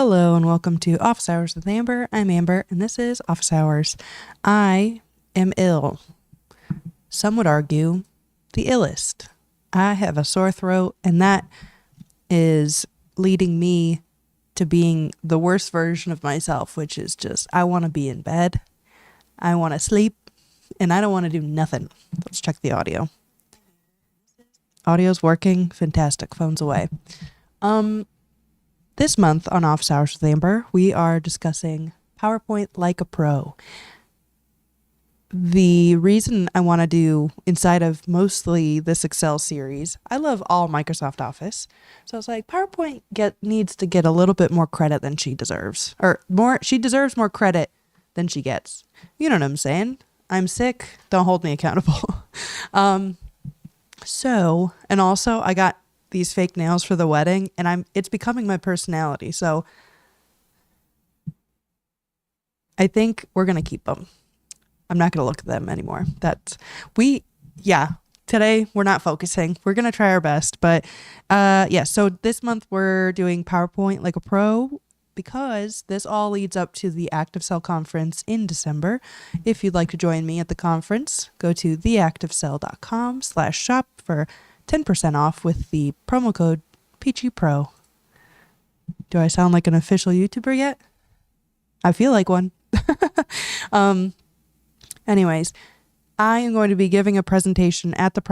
Hello and welcome to Office Hours with Amber. I'm Amber and this is Office Hours. I am ill. Some would argue the illest. I have a sore throat and that is leading me to being the worst version of myself, which is just I want to be in bed, I want to sleep, and I don't want to do nothing. Let's check the audio. Audio's working. Fantastic. Phone's away. This month on Office Hours with Amber, we are discussing PowerPoint like a pro. The reason I want to do inside of mostly this Excel series, I love all Microsoft Office. So it's like PowerPoint needs to get a little bit more credit than she deserves. She deserves more credit than she gets. You know what I'm saying? I'm sick. Don't hold me accountable. And also I got these fake nails for the wedding and it's becoming my personality. So I think we're going to keep them. I'm not going to look at them anymore. Today we're not focusing. We're going to try our best, but so this month we're doing PowerPoint like a pro because this all leads up to the ActiveCell conference in December. If you'd like to join me at the conference, go to theactivecell.com/shop for 10% off with the promo code PGPRO. Do I sound like an official YouTuber yet? I feel like one. Anyways, I am going to be giving a presentation at the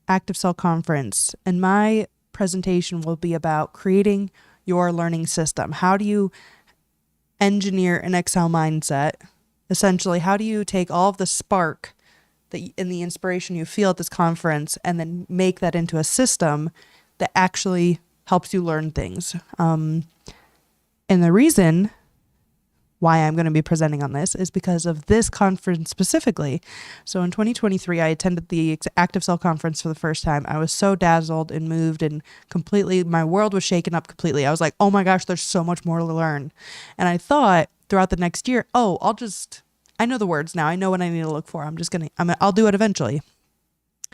ActiveCell conference, and my presentation will be about creating your learning system. How do you engineer an Excel mindset? Essentially, how do you take all of the spark and the inspiration you feel at this conference and then make that into a system that actually helps you learn things. And the reason why I'm going to be presenting on this is because of this conference specifically. So in 2023, I attended the ActiveCell conference for the first time. I was so dazzled and moved and my world was shaken up completely. I was like, oh my gosh, there's so much more to learn. And I thought throughout the next year, I know the words now. I know what I need to look for. I'll do it eventually.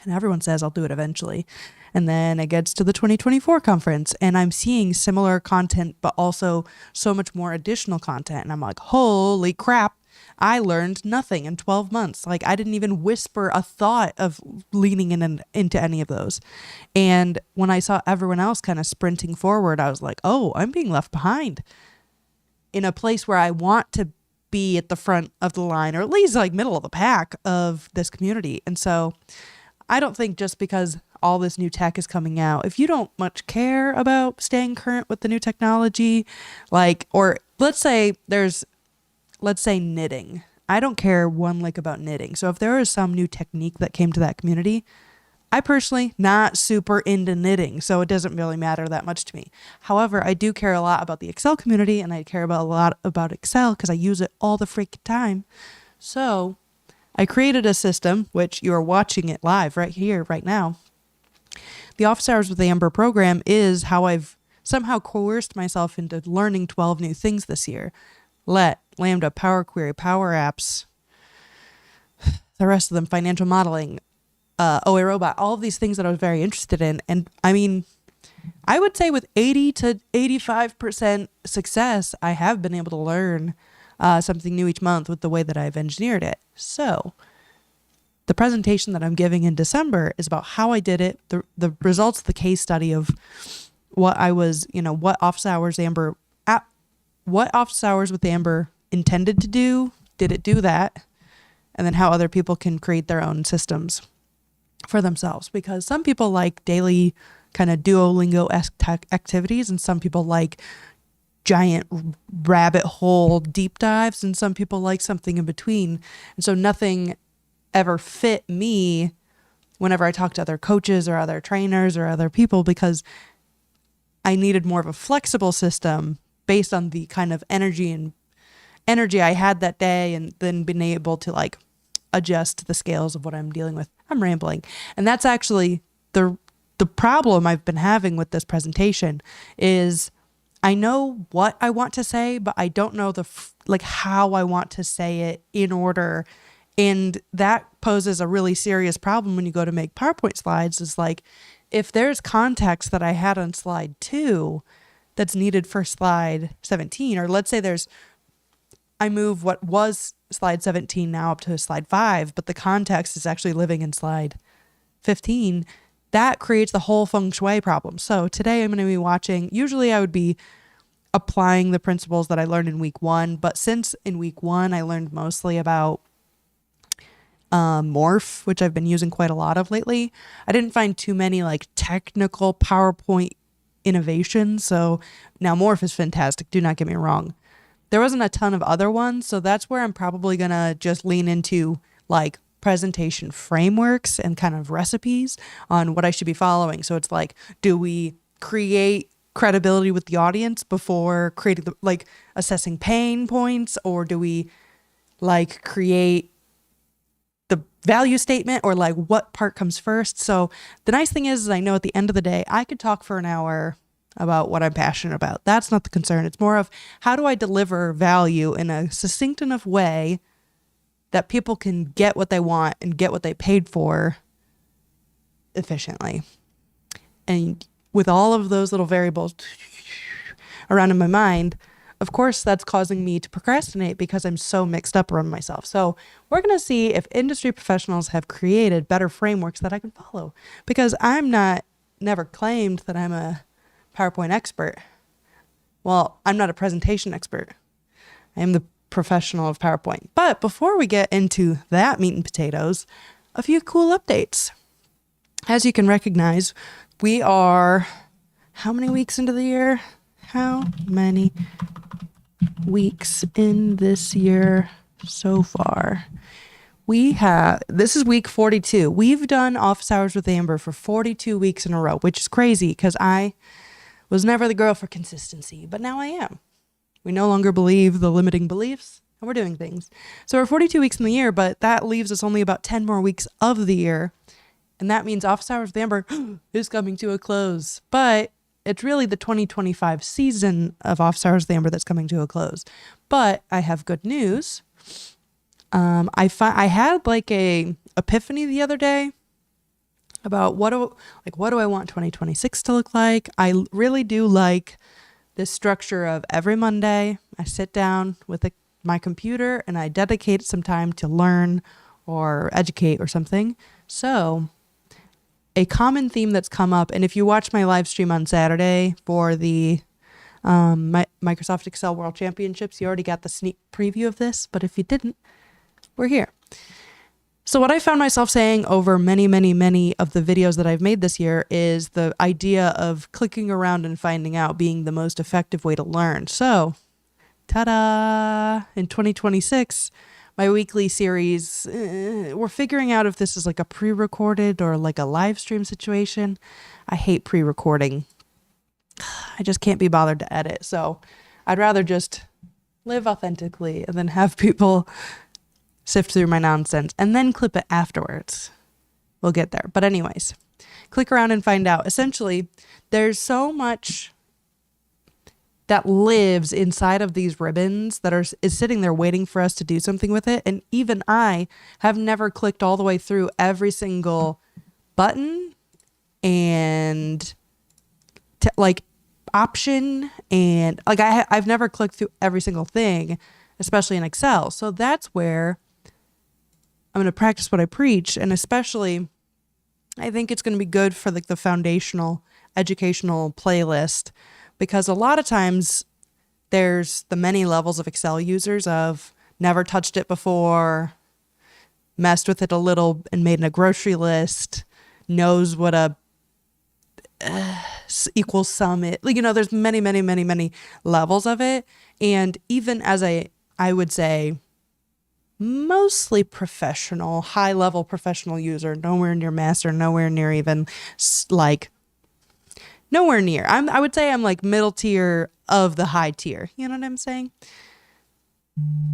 And everyone says I'll do it eventually. And then it gets to the 2024 conference and I'm seeing similar content, but also so much more additional content. And I'm like, holy crap, I learned nothing in 12 months. Like I didn't even whisper a thought of leaning into any of those. And when I saw everyone else kind of sprinting forward, I was like, oh, I'm being left behind in a place where I want to be at the front of the line, or at least like middle of the pack of this community. And so I don't think just because all this new tech is coming out, if you don't much care about staying current with the new technology, or let's say knitting. I don't care one lick about knitting. So if there is some new technique that came to that community, I personally not super into knitting, so it doesn't really matter that much to me. However, I do care a lot about the Excel community, and I care a lot about Excel because I use it all the freaking time. So I created a system, which you are watching it live right here, right now. The Office Hours with Amber program is how I've somehow coerced myself into learning 12 new things this year. Lambda, Power Query, Power Apps, the rest of them, financial modeling, OA Robot, all of these things that I was very interested in. And I mean, I would say with 80 to 85% success, I have been able to learn something new each month with the way that I've engineered it. So the presentation that I'm giving in December is about how I did it, the results of the case study of what Office Hours with Amber intended to do. Did it do that? And then how other people can create their own systems for themselves, because some people like daily kind of Duolingo-esque activities, and some people like giant rabbit hole deep dives, and some people like something in between. And so nothing ever fit me whenever I talk to other coaches or other trainers or other people, because I needed more of a flexible system based on the kind of energy I had that day, and then being able to adjust to the scales of what I'm dealing with. I'm rambling. And that's actually the problem I've been having with this presentation is I know what I want to say, but I don't know how I want to say it in order. And that poses a really serious problem when you go to make PowerPoint slides, is if there's context that I had on slide 2, that's needed for slide 17. Or let's say I move what was slide 17 now up to slide 5, but the context is actually living in slide 15. That creates the whole feng shui problem. So today I'm going to be watching, usually I would be applying the principles that I learned in week 1, but since in week 1 I learned mostly about morph, which I've been using quite a lot of lately, I didn't find too many like technical PowerPoint innovations. So now morph is fantastic, do not get me wrong. There wasn't a ton of other ones, so that's where I'm probably gonna just lean into like presentation frameworks and kind of recipes on what I should be following. So it's like, do we create credibility with the audience before creating assessing pain points, or do we like create the value statement, or like what part comes first? So the nice thing is I know at the end of the day I could talk for an hour about what I'm passionate about. That's not the concern. It's more of how do I deliver value in a succinct enough way that people can get what they want and get what they paid for efficiently. And with all of those little variables around in my mind, of course, that's causing me to procrastinate because I'm so mixed up around myself. So we're going to see if industry professionals have created better frameworks that I can follow, because never claimed that I'm a PowerPoint expert. Well, I'm not a presentation expert. I am the professional of PowerPoint. But before we get into that meat and potatoes, a few cool updates. As you can recognize, we are how many weeks into the year? How many weeks in this year so far? This is week 42. We've done Office Hours with Amber for 42 weeks in a row, which is crazy because I was never the girl for consistency, but now I am. We no longer believe the limiting beliefs, and we're doing things. So we're 42 weeks in the year, but that leaves us only about 10 more weeks of the year. And that means Office Hours with Amber is coming to a close. But it's really the 2025 season of Office Hours with Amber that's coming to a close. But I have good news. I had like a epiphany the other day about what do I want 2026 to look like. I really do like this structure of every Monday I sit down with my computer and I dedicate some time to learn or educate or something. So a common theme that's come up, and if you watch my live stream on Saturday for the Microsoft Excel World Championships, you already got the sneak preview of this, but if you didn't, we're here. So what I found myself saying over many, many, many of the videos that I've made this year is the idea of clicking around and finding out being the most effective way to learn. So, ta-da! In 2026, my weekly series, we're figuring out if this is like a pre-recorded or like a live stream situation. I hate pre-recording. I just can't be bothered to edit. So I'd rather just live authentically and then have people sift through my nonsense and then clip it afterwards. We'll get there. But anyways, click around and find out. Essentially, there's so much that lives inside of these ribbons that is sitting there waiting for us to do something with it. And even I have never clicked all the way through every single button and option, and I've never clicked through every single thing, especially in Excel. So that's where I'm going to practice what I preach. And especially, I think it's going to be good for the foundational educational playlist, because a lot of times there's the many levels of Excel users of never touched it before, messed with it a little and made a grocery list, knows what a equal sum is. There's many, many, many, many levels of it. And even as I would say, mostly professional, high level professional user, nowhere near master, nowhere near even nowhere near. I would say I'm like middle tier of the high tier. You know what I'm saying?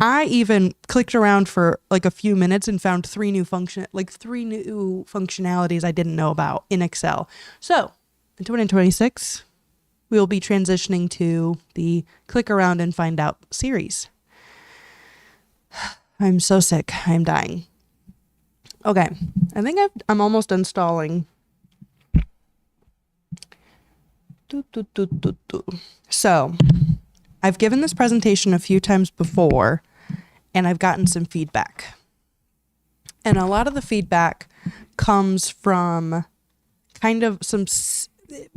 I even clicked around for like a few minutes and found three new functionalities I didn't know about in Excel. So in 2026, we will be transitioning to the click around and find out series. I'm so sick. I'm dying. Okay. I think I'm almost installing So I've given this presentation a few times before, and I've gotten some feedback. And a lot of the feedback comes from kind of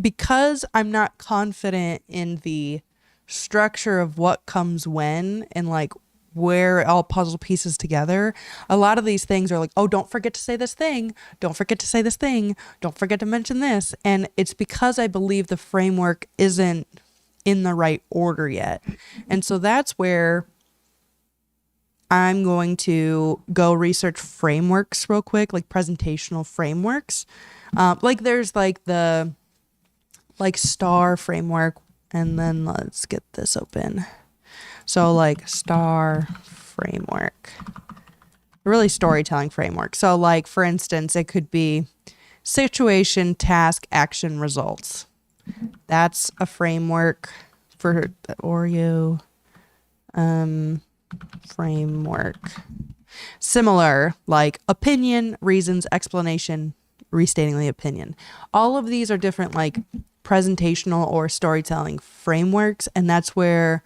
because I'm not confident in the structure of what comes when and like where it all puzzle pieces together. A lot of these things are like, oh, don't forget to say this thing. Don't forget to say this thing. Don't forget to mention this. And it's because I believe the framework isn't in the right order yet. And so that's where I'm going to go research frameworks real quick, like presentational frameworks. Like there's like the like STAR framework, and then let's get this open. So like STAR framework, really storytelling framework. So like, for instance, it could be situation, task, action, results. That's a framework for the Oreo framework. Similar, like opinion, reasons, explanation, restating the opinion. All of these are different like presentational or storytelling frameworks, and that's where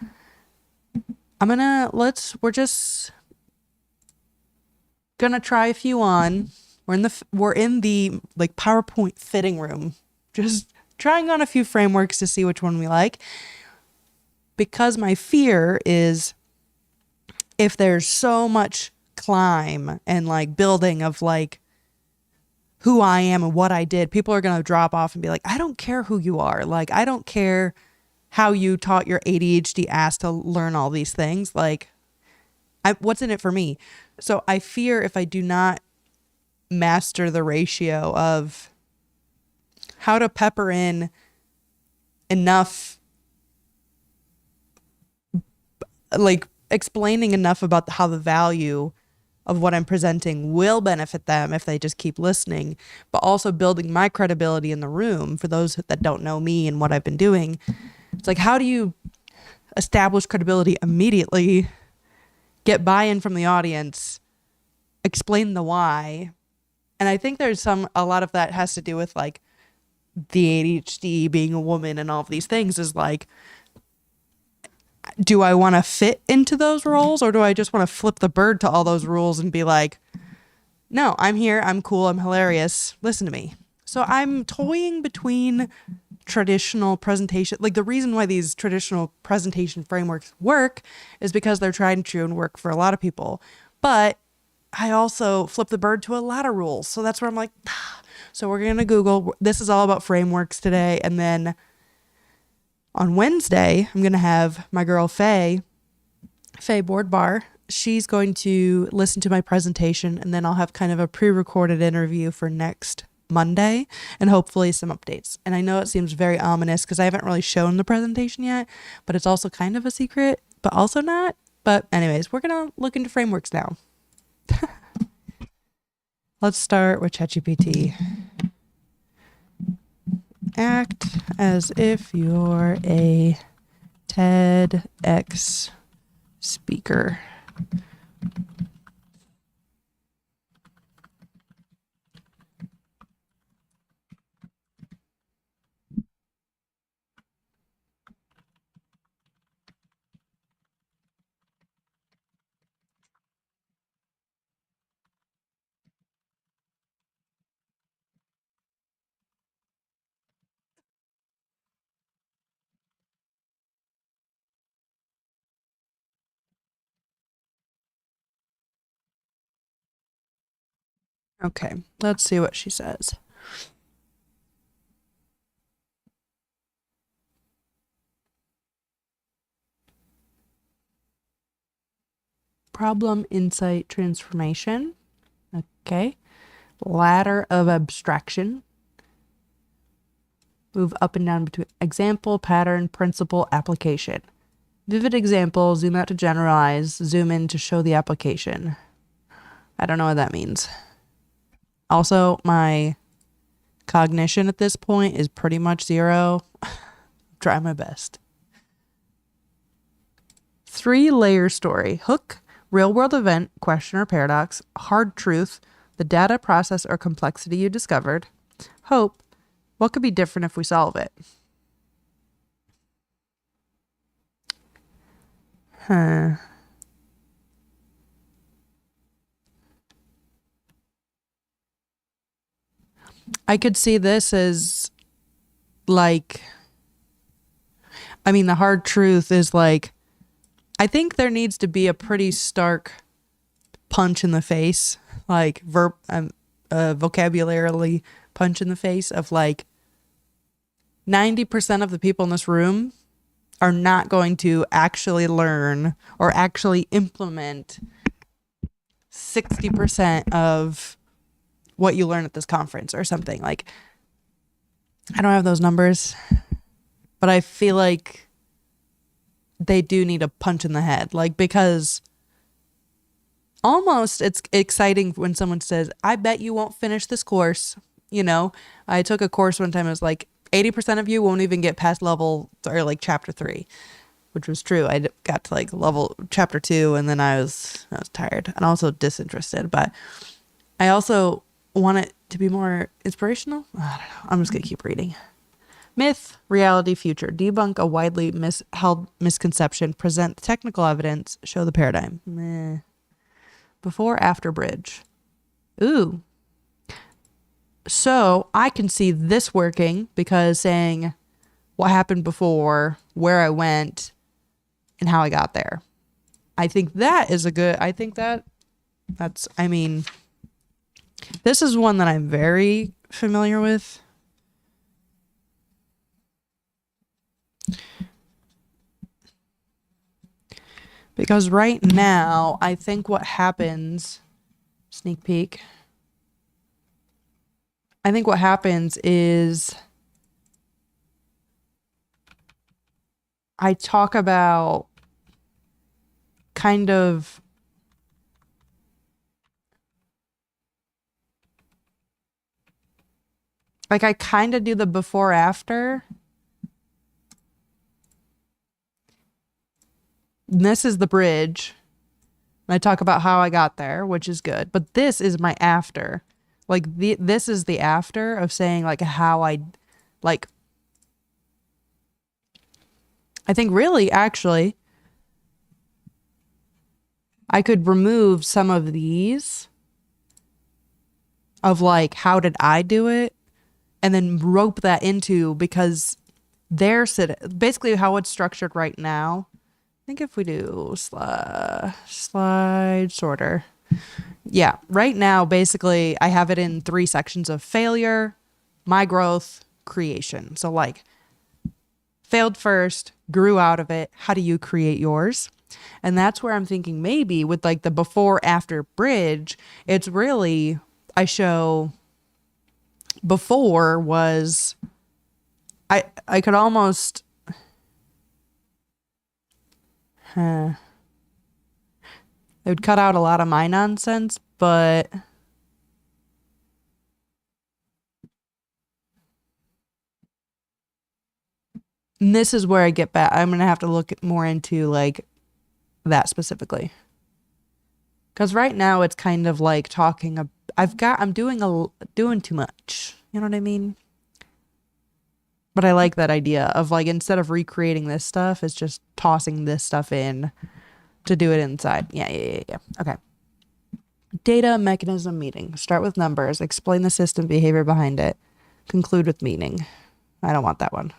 we're just gonna try a few on. We're in the like PowerPoint fitting room, just trying on a few frameworks to see which one we like. Because my fear is if there's so much climb and like building of like who I am and what I did, people are going to drop off and be like, I don't care who you are. Like, I don't care how you taught your ADHD ass to learn all these things. Like, what's in it for me? So I fear if I do not master the ratio of how to pepper in enough, like explaining enough about how the value of what I'm presenting will benefit them if they just keep listening, but also building my credibility in the room for those that don't know me and what I've been doing. It's like, how do you establish credibility immediately, get buy-in from the audience, explain the why? And I think there's a lot of that has to do with like the ADHD, being a woman, and all of these things is like, do I want to fit into those roles, or do I just want to flip the bird to all those rules and be like, no, I'm here, I'm cool, I'm hilarious, listen to me. So I'm toying between traditional presentation. Like the reason why these traditional presentation frameworks work is because they're tried and true and work for a lot of people. But I also flip the bird to a lot of rules. So that's where I'm like, so we're going to Google. This is all about frameworks today. And then on Wednesday, I'm going to have my girl Faye Board Bar. She's going to listen to my presentation, and then I'll have kind of a pre-recorded interview for next Monday and hopefully some updates. And I know it seems very ominous because I haven't really shown the presentation yet, but it's also kind of a secret, but also not. But anyways, we're going to look into frameworks now. Let's start with ChatGPT. Act as if you're a TEDx speaker. Okay, let's see what she says. Problem, insight, transformation. Okay. Ladder of abstraction. Move up and down between example, pattern, principle, application. Vivid example, zoom out to generalize, zoom in to show the application. I don't know what that means. Also, my cognition at this point is pretty much zero. Try my best. 3-layer story. Hook, real world event, question or paradox. Hard truth, the data, process, or complexity you discovered. Hope, what could be different if we solve it? Huh. I could see this as like, I mean, the hard truth is like, I think there needs to be a pretty stark punch in the face, like vocabularily punch in the face of like 90% of the people in this room are not going to actually learn or actually implement 60% of what you learn at this conference or something. Like, I don't have those numbers, but I feel like they do need a punch in the head. Like, because almost it's exciting when someone says, I bet you won't finish this course. You know, I took a course one time, it was like 80% of you won't even get past level or like chapter 3, which was true. I got to like level chapter 2 and then I was tired and also disinterested, but I also want it to be more inspirational. I don't know. I'm just going to keep reading. Myth, reality, future. Debunk a widely held misconception. Present technical evidence. Show the paradigm. Meh. Before, after bridge. Ooh. So I can see this working because saying what happened before, where I went, and how I got there. I think that is I mean, this is one that I'm very familiar with. Because right now, I think what happens, sneak peek, I think what happens is I talk about kind of like I kind of do the before after. And this is the bridge. And I talk about how I got there, which is good. But this is my after. Like this is the after of saying like how I like I think really actually I could remove some of these of like how did I do it and then rope that into because they're basically how it's structured right now. I think if we do slide sorter. Yeah, right now basically I have it in 3 sections of failure, my growth, creation. So like failed first, grew out of it. How do you create yours? And that's where I'm thinking maybe with like the before after bridge, it's really I show before was I could almost it would cut out a lot of my nonsense, but this is where I get back. I'm going to have to look more into like that specifically. Cuz right now it's kind of like talking I'm doing too much. You know what I mean? But I like that idea of like instead of recreating this stuff, it's just tossing this stuff in to do it inside. Yeah. Okay. Data mechanism meeting. Start with numbers. Explain the system behavior behind it. Conclude with meaning. I don't want that one.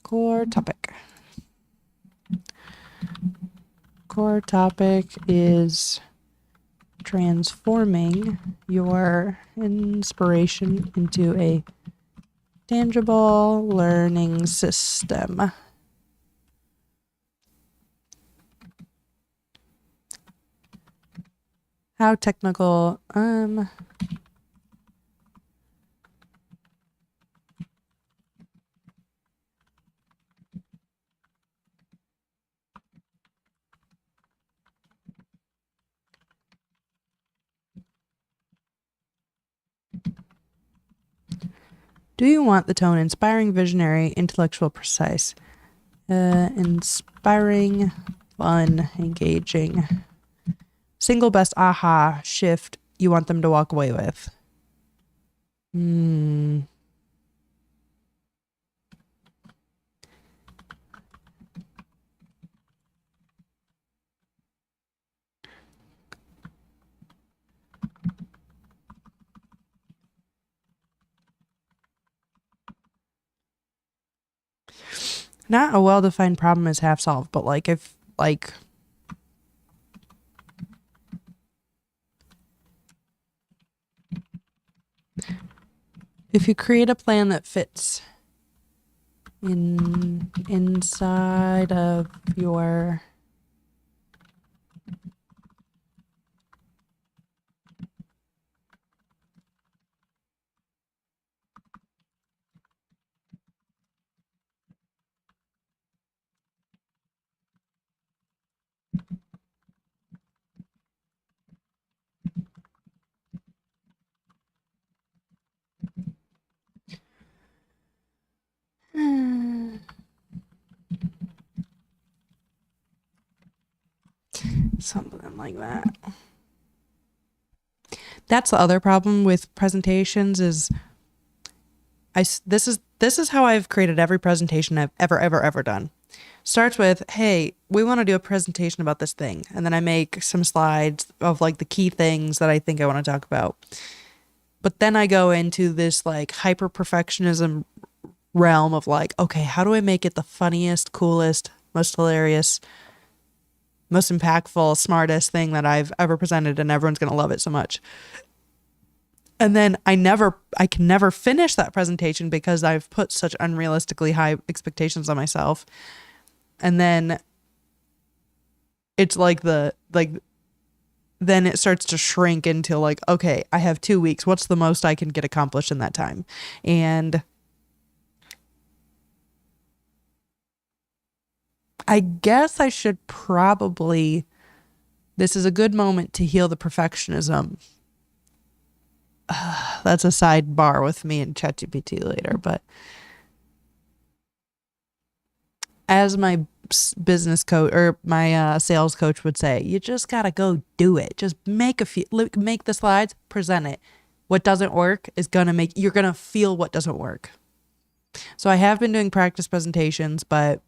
Core topic. Core topic is transforming your inspiration into a tangible learning system. How technical? Do you want the tone inspiring, visionary, intellectual, precise? Inspiring, fun, engaging. Single best aha shift you want them to walk away with. not a well-defined problem is half solved, but like if you create a plan that fits inside of your something like that. That's the other problem with presentations is this is how I've created every presentation I've ever done. Starts with, hey, we want to do a presentation about this thing. And then I make some slides of like the key things that I think I want to talk about. But then I go into this like hyper perfectionism realm of like, okay, how do I make it the funniest, coolest, most hilarious, most impactful, smartest thing that I've ever presented, and everyone's going to love it so much. And then I can never finish that presentation because I've put such unrealistically high expectations on myself. And then it's like then it starts to shrink into like, okay, I have 2 weeks. What's the most I can get accomplished in that time? And I guess I should this is a good moment to heal the perfectionism. That's a sidebar with me and ChatGPT later, but as my business coach or my sales coach would say, you just gotta go do it. Just make the slides, present it. What doesn't work is you're gonna feel what doesn't work. So I have been doing practice presentations, but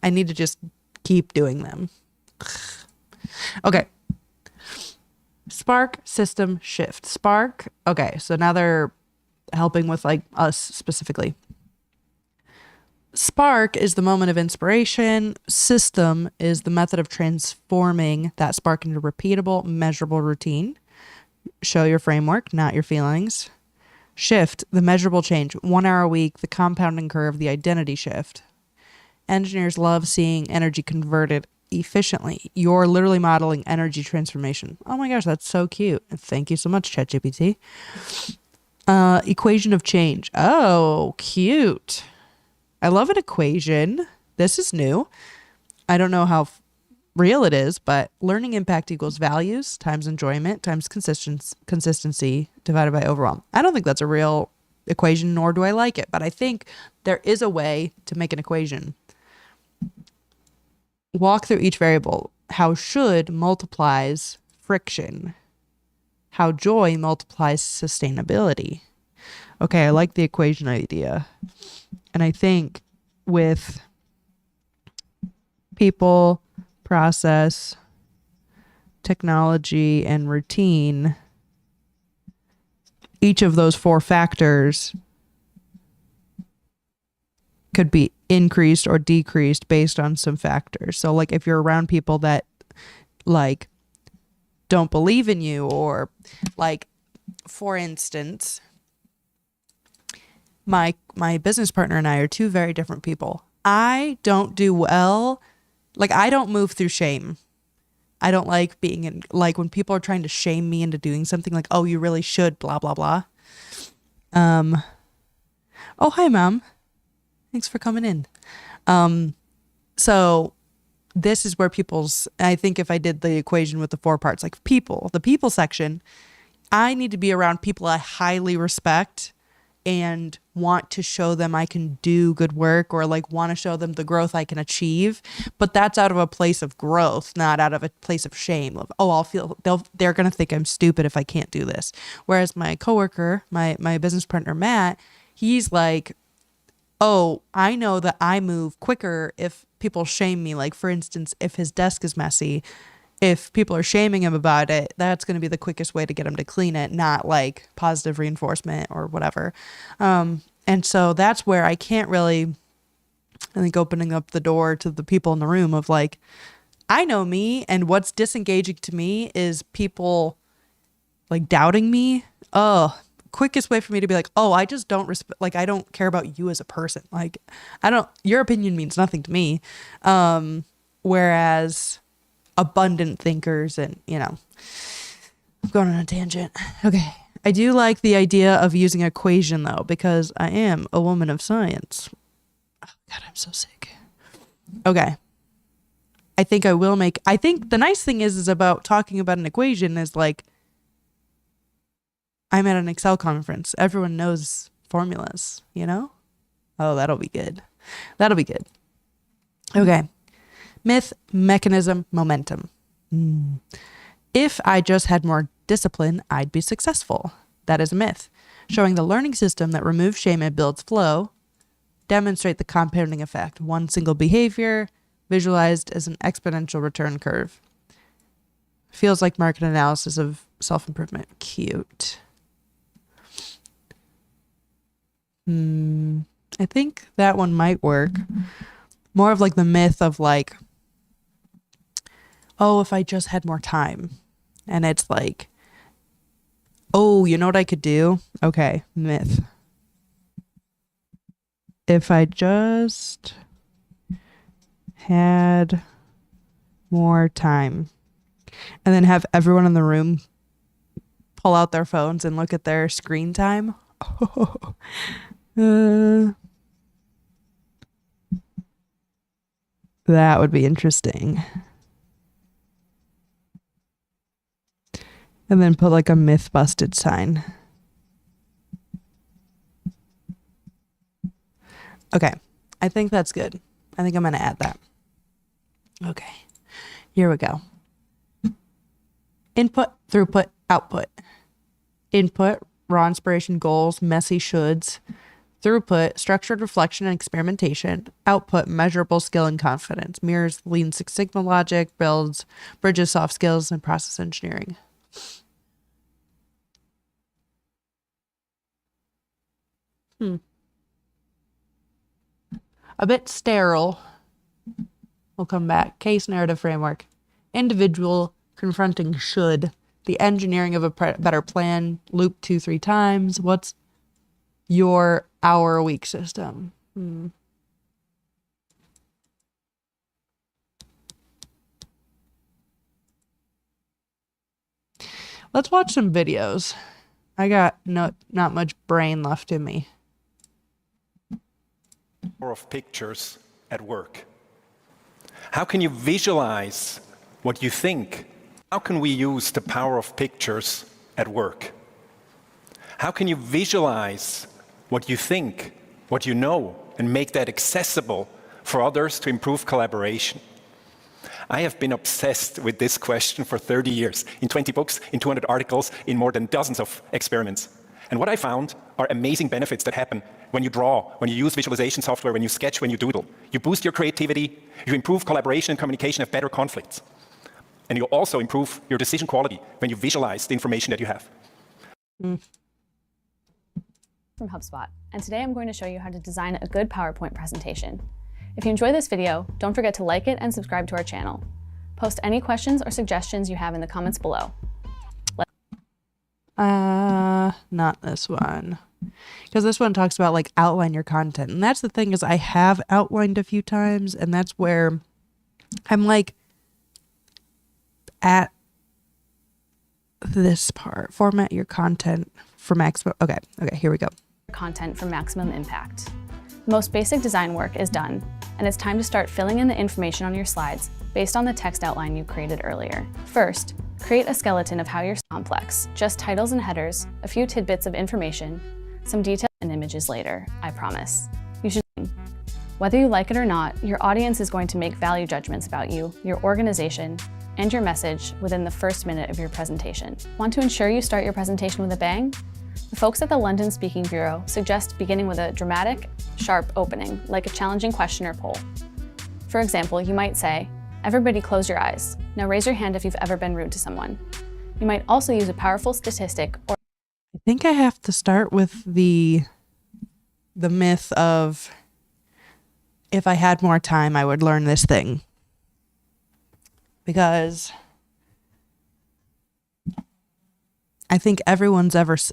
I need to just keep doing them. Okay. Spark system shift. Spark. Okay. So now they're helping with like us specifically. Spark is the moment of inspiration. System is the method of transforming that spark into repeatable, measurable routine. Show your framework, not your feelings. Shift, the measurable change. 1 hour a week, the compounding curve, the identity shift. Engineers love seeing energy converted efficiently. You're literally modeling energy transformation. Oh my gosh, that's so cute. Thank you so much, ChatGPT. Equation of change. Oh, cute. I love an equation. This is new. I don't know how real it is, but learning impact equals values times enjoyment times consistency divided by overwhelm. I don't think that's a real equation, nor do I like it, but I think there is a way to make an equation. Walk through each variable. How should multiplies friction. How joy multiplies sustainability. Okay, I like the equation idea. And I think with people, process, technology, and routine, each of those 4 factors could be increased or decreased based on some factors. So like if you're around people that like don't believe in you, or like, for instance, my business partner and I are 2 very different people. I don't do well. Like I don't move through shame. I don't like being in, like when people are trying to shame me into doing something like, oh, you really should, blah, blah, blah. Oh, hi, Mom. Thanks for coming in. So this is where I think if I did the equation with the 4 parts, like the people section, I need to be around people I highly respect and want to show them I can do good work, or like want to show them the growth I can achieve. But that's out of a place of growth, not out of a place of shame of, oh, they're going to think I'm stupid if I can't do this. Whereas my coworker, my business partner, Matt, he's like, oh, I know that I move quicker if people shame me. Like, for instance, if his desk is messy, if people are shaming him about it, that's going to be the quickest way to get him to clean it, not like positive reinforcement or whatever. And so that's where I can't really I think opening up the door to the people in the room of like, I know me, and what's disengaging to me is people like doubting me. Oh, quickest way for me to be like, oh, I just don't respect, like, I don't care about you as a person. Like, your opinion means nothing to me. Whereas abundant thinkers and, I'm going on a tangent. Okay. I do like the idea of using equation though, because I am a woman of science. Oh, God, I'm so sick. Okay. I think the nice thing is about talking about an equation is like, I'm at an Excel conference. Everyone knows formulas, Oh, that'll be good. That'll be good. Okay. Myth, mechanism, momentum. If I just had more discipline, I'd be successful. That is a myth. Showing the learning system that removes shame and builds flow. Demonstrate the compounding effect. One single behavior visualized as an exponential return curve. Feels like market analysis of self-improvement. Cute. I think that one might work. More of like the myth of like, oh, if I just had more time. And it's like, oh, you know what I could do? Okay, myth. If I just had more time. And then have everyone in the room pull out their phones and look at their screen time. That would be interesting. And then put like a myth busted sign. Okay. I think that's good. I think I'm going to add that. Okay. Here we go. Input, throughput, output. Input, raw inspiration, goals, messy shoulds. Throughput, structured reflection and experimentation. Output, measurable skill and confidence. Mirrors Lean Six Sigma logic, bridges soft skills, and process engineering. A bit sterile. We'll come back. Case narrative framework. Individual confronting should. The engineering of a better plan. Loop 2-3 times. What's your hour a week system? Let's watch some videos. I got not much brain left in me. Of pictures at work. How can you visualize what you think? How can we use the power of pictures at work? How can you visualize what you think, what you know, and make that accessible for others to improve collaboration? I have been obsessed with this question for 30 years, in 20 books, in 200 articles, in more than dozens of experiments. And what I found are amazing benefits that happen when you draw, when you use visualization software, when you sketch, when you doodle. You boost your creativity, you improve collaboration and communication, have better conflicts. And you also improve your decision quality when you visualize the information that you have. From HubSpot, and today I'm going to show you how to design a good PowerPoint presentation. If you enjoy this video, don't forget to like it and subscribe to our channel. Post any questions or suggestions you have in the comments below. Not this one. Because this one talks about like outline your content. And that's the thing is I have outlined a few times, and that's where I'm like at this part. Format your content for maximum. Okay, here we go. Content for maximum impact. Most basic design work is done, and it's time to start filling in the information on your slides based on the text outline you created earlier. First, create a skeleton of how you're complex. Just titles and headers, a few tidbits of information, some details and images later, I promise. You should. Whether you like it or not, your audience is going to make value judgments about you, your organization, and your message within the first minute of your presentation. Want to ensure you start your presentation with a bang? The folks at the London Speaking Bureau suggest beginning with a dramatic, sharp opening, like a challenging question or poll. For example, you might say, "Everybody close your eyes. Now raise your hand if you've ever been rude to someone." You might also use a powerful statistic or I think I have to start with the myth of if I had more time, I would learn this thing. Because I think everyone's always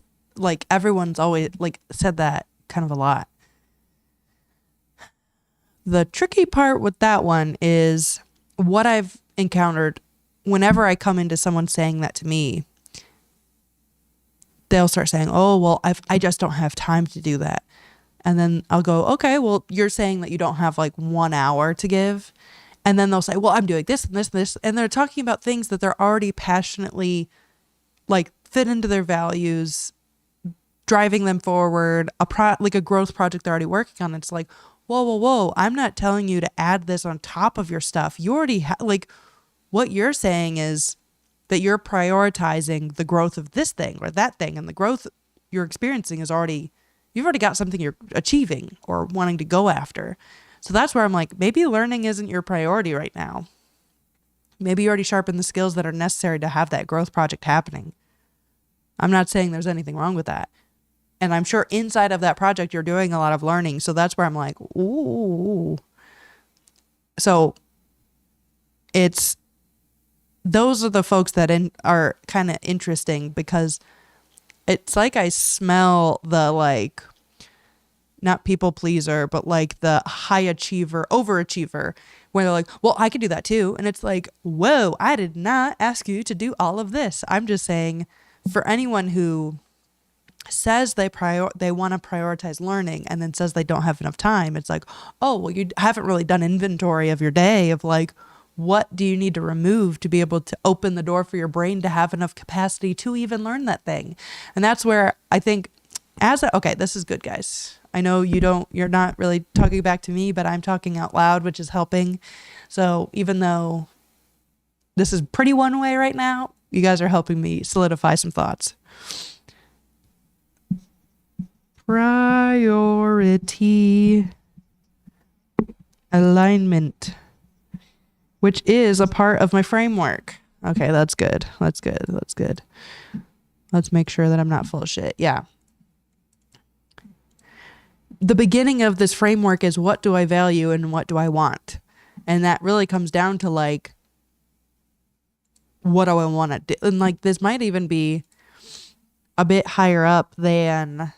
like said that kind of a lot. The tricky part with that one is what I've encountered whenever I come into someone saying that to me. They'll start saying, oh, well, I just don't have time to do that. And then I'll go, okay, well, you're saying that you don't have like 1 hour to give. And then they'll say, well, I'm doing this and this and this. And they're talking about things that they're already passionately like fit into their values, driving them forward, like a growth project they're already working on. It's like, whoa. I'm not telling you to add this on top of your stuff. You already like what you're saying is that you're prioritizing the growth of this thing or that thing, and the growth you're experiencing is you've already got something you're achieving or wanting to go after. So that's where I'm like, maybe learning isn't your priority right now. Maybe you already sharpened the skills that are necessary to have that growth project happening. I'm not saying there's anything wrong with that. And I'm sure inside of that project, you're doing a lot of learning. So that's where I'm like, ooh. So those are the folks that are kind of interesting, because it's like I smell the like, not people pleaser, but like the high achiever, overachiever, where they're like, well, I could do that too. And it's like, whoa, I did not ask you to do all of this. I'm just saying, for anyone who says they want to prioritize learning and then says they don't have enough time, it's like, oh, well, you haven't really done inventory of your day of like, what do you need to remove to be able to open the door for your brain to have enough capacity to even learn that thing? And that's where I think okay, this is good, guys. I know you're not really talking back to me, but I'm talking out loud, which is helping. So even though this is pretty one way right now, you guys are helping me solidify some thoughts. Priority alignment, which is a part of my framework. Okay, that's good. Let's make sure that I'm not full of shit. Yeah. The beginning of this framework is, what do I value and what do I want? And that really comes down to like, what do I want to do? And like, this might even be a bit higher up than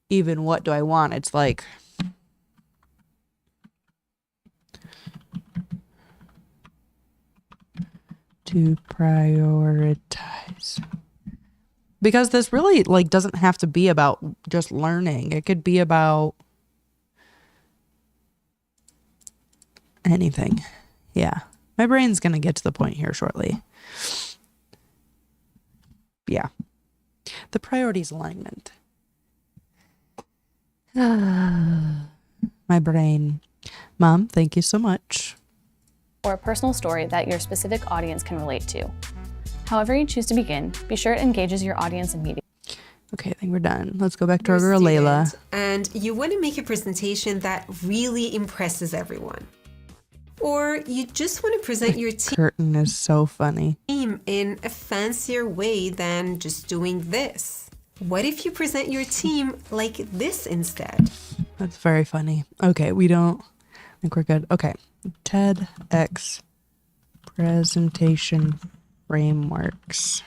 even what do I want. It's like, to prioritize. Because this really like doesn't have to be about just learning. It could be about anything. Yeah. My brain's going to get to the point here shortly. Yeah. The priorities alignment. My brain. Mom, thank you so much. Or a personal story that your specific audience can relate to. However you choose to begin, be sure it engages your audience immediately. Okay, I think we're done. Let's go back to our girl, Layla. And you want to make a presentation that really impresses everyone. Or you just want to present your Curtain is so funny. team in a fancier way than just doing this. What if you present your team like this instead? That's very funny. Okay, I think we're good. Okay, TEDx presentation frameworks.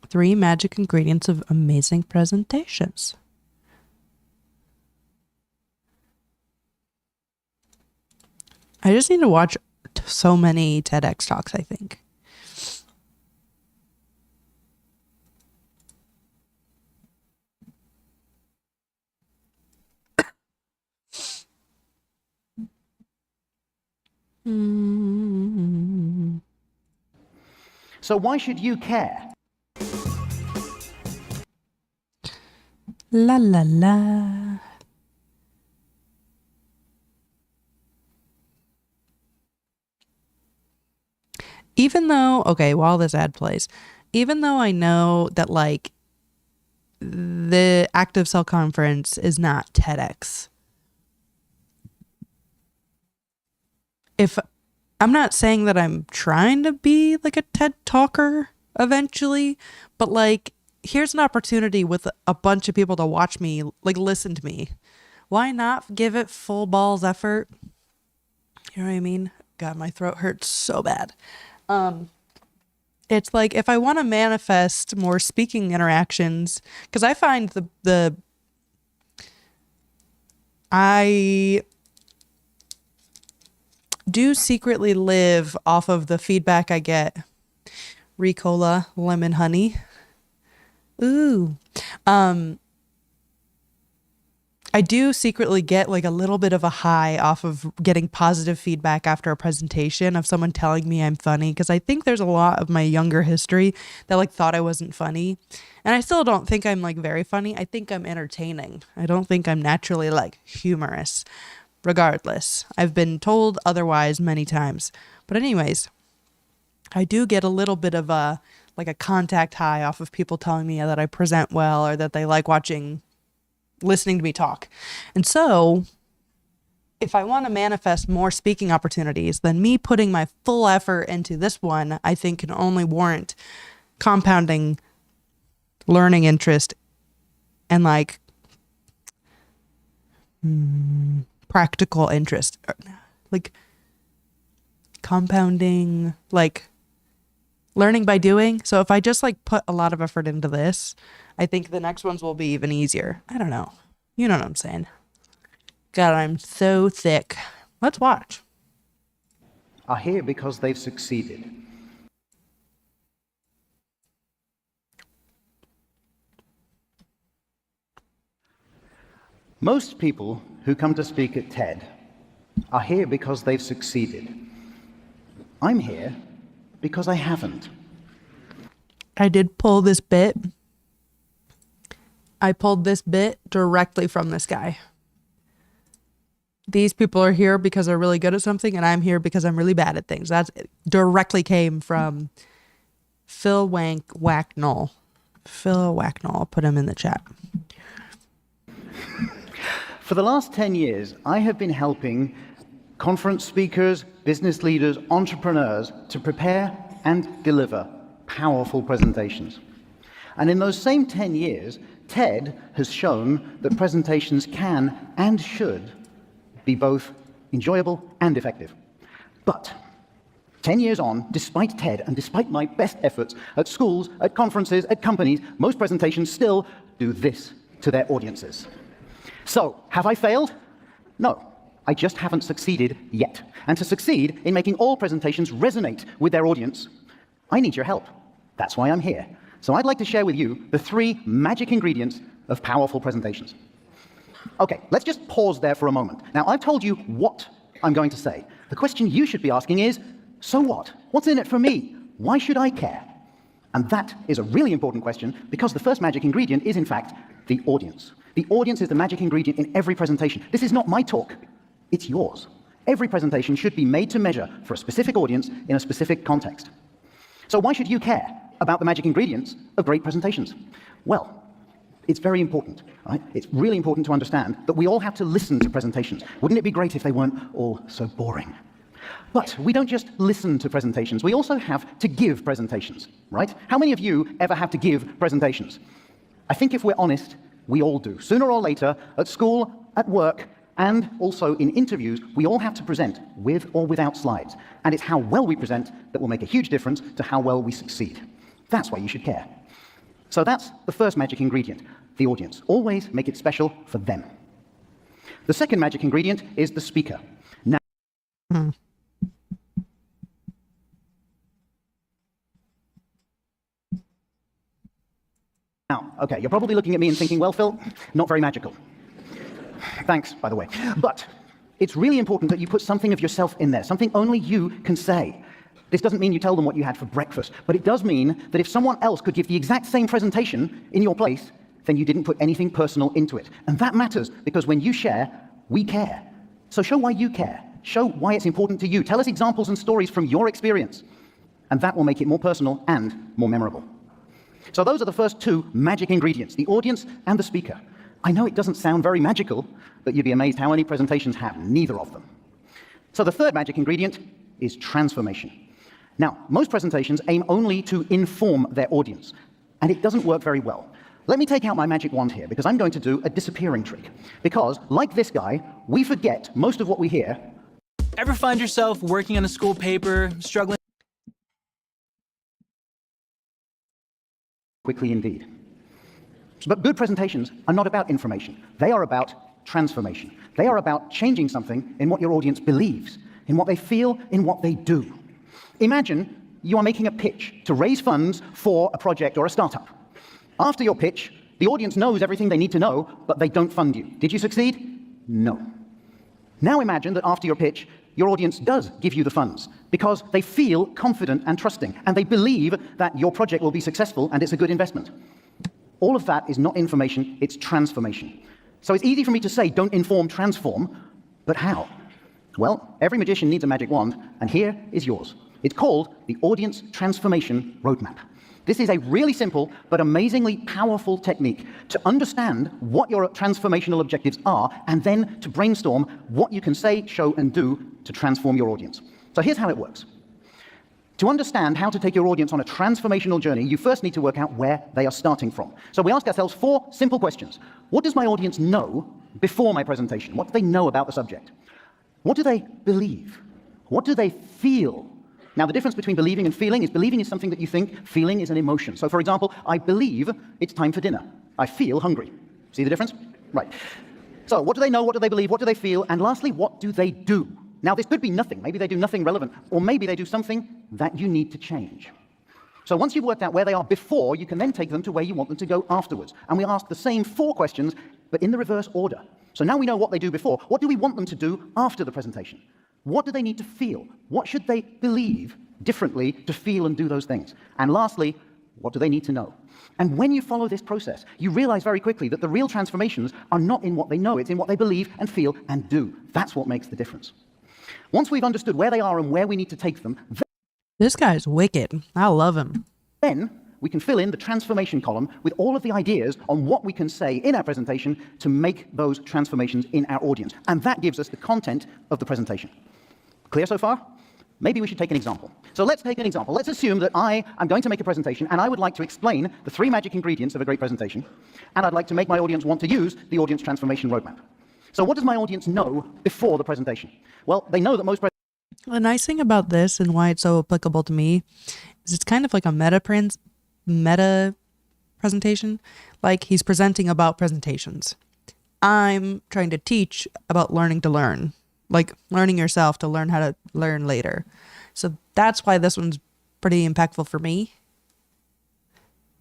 Three magic ingredients of amazing presentations. I just need to watch so many TEDx talks, I think. So why should you care? La la la. Even though, okay, while this ad plays, even though I know that like the Active Cell Conference is not TEDx, if I'm not saying that I'm trying to be like a TED talker eventually, but like, here's an opportunity with a bunch of people to watch me, like listen to me. Why not give it full balls effort? You know what I mean? God, my throat hurts so bad. It's like, if I want to manifest more speaking interactions, because I find I do secretly live off of the feedback I get. Ricola, lemon honey. Ooh. I do secretly get like a little bit of a high off of getting positive feedback after a presentation of someone telling me I'm funny, because I think there's a lot of my younger history that like thought I wasn't funny. And I still don't think I'm like very funny. I think I'm entertaining. I don't think I'm naturally like humorous. Regardless, I've been told otherwise many times. But anyways, I do get a little bit of a contact high off of people telling me that I present well, or that they like listening to me talk. And so if I want to manifest more speaking opportunities, then me putting my full effort into this one, I think can only warrant compounding learning interest and like practical interest, like compounding, like learning by doing. So if I just like put a lot of effort into this, I think the next ones will be even easier. I don't know. You know what I'm saying? God, I'm so thick. Let's watch. Are here because they've succeeded. Most people who come to speak at TED are here because they've succeeded. I'm here because I haven't. I did pull this bit. I pulled this bit directly from this guy. These people are here because they're really good at something, and I'm here because I'm really bad at things. That directly came from Phil Wacknell. Phil Wacknell. I'll put him in the chat. For the last 10 years, I have been helping conference speakers, business leaders, entrepreneurs to prepare and deliver powerful presentations. And in those same 10 years, TED has shown that presentations can and should be both enjoyable and effective. But 10 years on, despite TED and despite my best efforts at schools, at conferences, at companies, most presentations still do this to their audiences. So, have I failed? No, I just haven't succeeded yet. And to succeed in making all presentations resonate with their audience, I need your help. That's why I'm here. So I'd like to share with you the 3 magic ingredients of powerful presentations. Okay, let's just pause there for a moment. Now, I've told you what I'm going to say. The question you should be asking is, so what? What's in it for me? Why should I care? And that is a really important question, because the first magic ingredient is, in fact, the audience. The audience is the magic ingredient in every presentation. This is not my talk, it's yours. Every presentation should be made to measure for a specific audience in a specific context. So why should you care about the magic ingredients of great presentations? Well, it's very important, right? It's really important to understand that we all have to listen to presentations. Wouldn't it be great if they weren't all so boring? But we don't just listen to presentations, we also have to give presentations, right? How many of you ever have to give presentations? I think if we're honest, we all do. Sooner or later, at school, at work, and also in interviews, we all have to present with or without slides. And it's how well we present that will make a huge difference to how well we succeed. That's why you should care. So that's the first magic ingredient, the audience. Always make it special for them. The second magic ingredient is the speaker. Now, okay, you're probably looking at me and thinking, well, Phil, not very magical. Thanks, by the way. But it's really important that you put something of yourself in there, something only you can say. This doesn't mean you tell them what you had for breakfast, but it does mean that if someone else could give the exact same presentation in your place, then you didn't put anything personal into it. And that matters, because when you share, we care. So show why you care. Show why it's important to you. Tell us examples and stories from your experience. And that will make it more personal and more memorable. So those are the first 2 magic ingredients, the audience and the speaker. I know it doesn't sound very magical, but you'd be amazed how many presentations have neither of them. So the third magic ingredient is transformation. Now, most presentations aim only to inform their audience, and it doesn't work very well. Let me take out my magic wand here, because I'm going to do a disappearing trick. Because, like this guy, we forget most of what we hear. Ever find yourself working on a school paper, struggling? Quickly indeed. But good presentations are not about information. They are about transformation. They are about changing something in what your audience believes, in what they feel, in what they do. Imagine you are making a pitch to raise funds for a project or a startup. After your pitch, the audience knows everything they need to know, but they don't fund you. Did you succeed? No. Now imagine that after your pitch, your audience does give you the funds because they feel confident and trusting, and they believe that your project will be successful and it's a good investment. All of that is not information, it's transformation. So it's easy for me to say, don't inform, transform, but how? Well, every magician needs a magic wand, and here is yours. It's called the Audience Transformation Roadmap. This is a really simple but amazingly powerful technique to understand what your transformational objectives are and then to brainstorm what you can say, show, and do to transform your audience. So here's how it works. To understand how to take your audience on a transformational journey, you first need to work out where they are starting from. So we ask ourselves 4 simple questions. What does my audience know before my presentation? What do they know about the subject? What do they believe? What do they feel? Now, the difference between believing and feeling is something that you think, feeling is an emotion. So, for example, I believe it's time for dinner. I feel hungry. See the difference? Right. So, what do they know? What do they believe? What do they feel? And lastly, what do they do? Now, this could be nothing. Maybe they do nothing relevant. Or maybe they do something that you need to change. So once you've worked out where they are before, you can then take them to where you want them to go afterwards. And we ask the same 4 questions, but in the reverse order. So now we know what they do before. What do we want them to do after the presentation? What do they need to feel? What should they believe differently to feel and do those things? And lastly, what do they need to know? And when you follow this process, you realize very quickly that the real transformations are not in what they know, it's in what they believe and feel and do. That's what makes the difference. Once we've understood where they are and where we need to take them, This guy's wicked. I love him. then we can fill in the transformation column with all of the ideas on what we can say in our presentation to make those transformations in our audience. And that gives us the content of the presentation. Clear so far? Maybe we should take an example. So let's take an example. Let's assume that I am going to make a presentation and I would like to explain the 3 magic ingredients of a great presentation, and I'd like to make my audience want to use the Audience Transformation Roadmap. So what does my audience know before the presentation? Well, they know that most The nice thing about this and why it's so applicable to me is it's kind of like a meta presentation. Like he's presenting about presentations. I'm trying to teach about learning to learn, like learning yourself to learn how to learn later. So that's why this one's pretty impactful for me.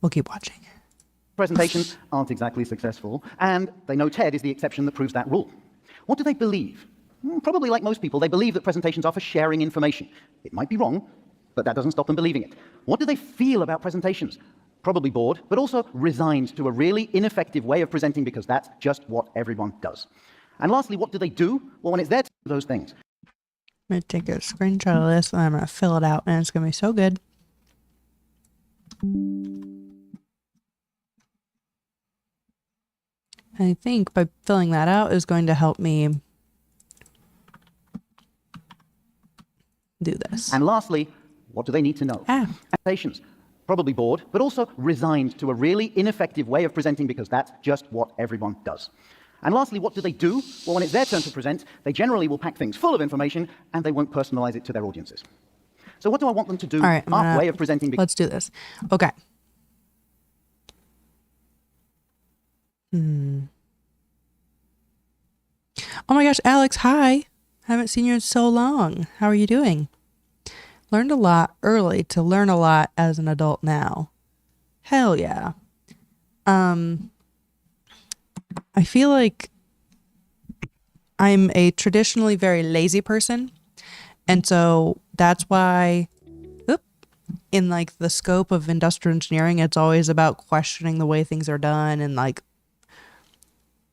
We'll keep watching. presentations aren't exactly successful, and they know TED is the exception that proves that rule. What do they believe? Probably like most people, they believe that presentations are for sharing information. It might be wrong, but that doesn't stop them believing it. What do they feel about presentations? Probably bored, but also resigned to a really ineffective way of presenting because that's just what everyone does. And lastly, what do they do? Well, when it's there to do those things. I'm going to take a screenshot of this and I'm going to fill it out, and it's going to be so good. I think by filling that out is going to help me do this. And lastly, what do they need to know? Presentations. Probably bored, but also resigned to a really ineffective way of presenting because that's just what everyone does. And lastly, what do they do? Well, when it's their turn to present, they generally will pack things full of information and they won't personalize it to their audiences. So what do I want them to do? All right, Our way of presenting. Let's do this. Okay. Oh my gosh, Alex, hi. Haven't seen you in so long. How are you doing? Learned a lot early to learn a lot as an adult now. Hell yeah. I feel like I'm a traditionally very lazy person. And so that's why in like the scope of industrial engineering, it's always about questioning the way things are done and like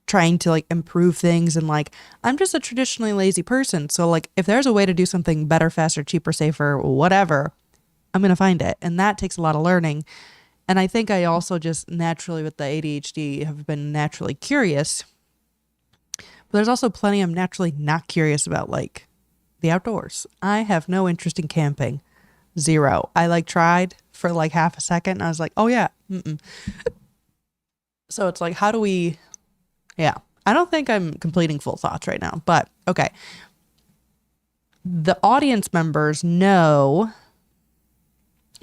trying to like improve things. And like, I'm just a traditionally lazy person. So like, if there's a way to do something better, faster, cheaper, safer, whatever, I'm going to find it. And that takes a lot of learning. And I think I also just naturally with the ADHD have been naturally curious. But there's also plenty I'm naturally not curious about, like the outdoors. I have no interest in camping. zero. I like tried for like half a second and I was like, oh yeah. Mm-mm. So it's like, how do we, yeah. I don't think I'm completing full thoughts right now, but okay. The audience members know,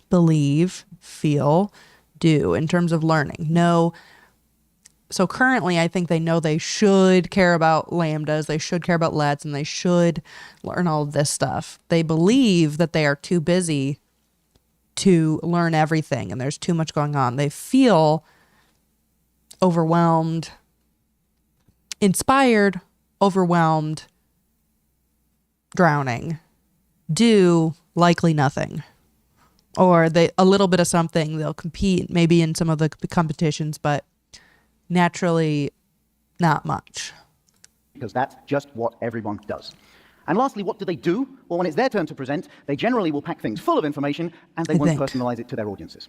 believe, feel, do in terms of learning. Know. So currently, I think they know they should care about lambdas, they should care about lets, and they should learn all of this stuff. They believe that they are too busy to learn everything, and there's too much going on. They feel overwhelmed, inspired, overwhelmed, drowning. Do likely nothing. Or a little bit of something. They'll compete maybe in some of the competitions, but naturally, not much. Because that's just what everyone does. And lastly, what do they do? Well, when it's their turn to present, they generally will pack things full of information and they won't personalize it to their audiences.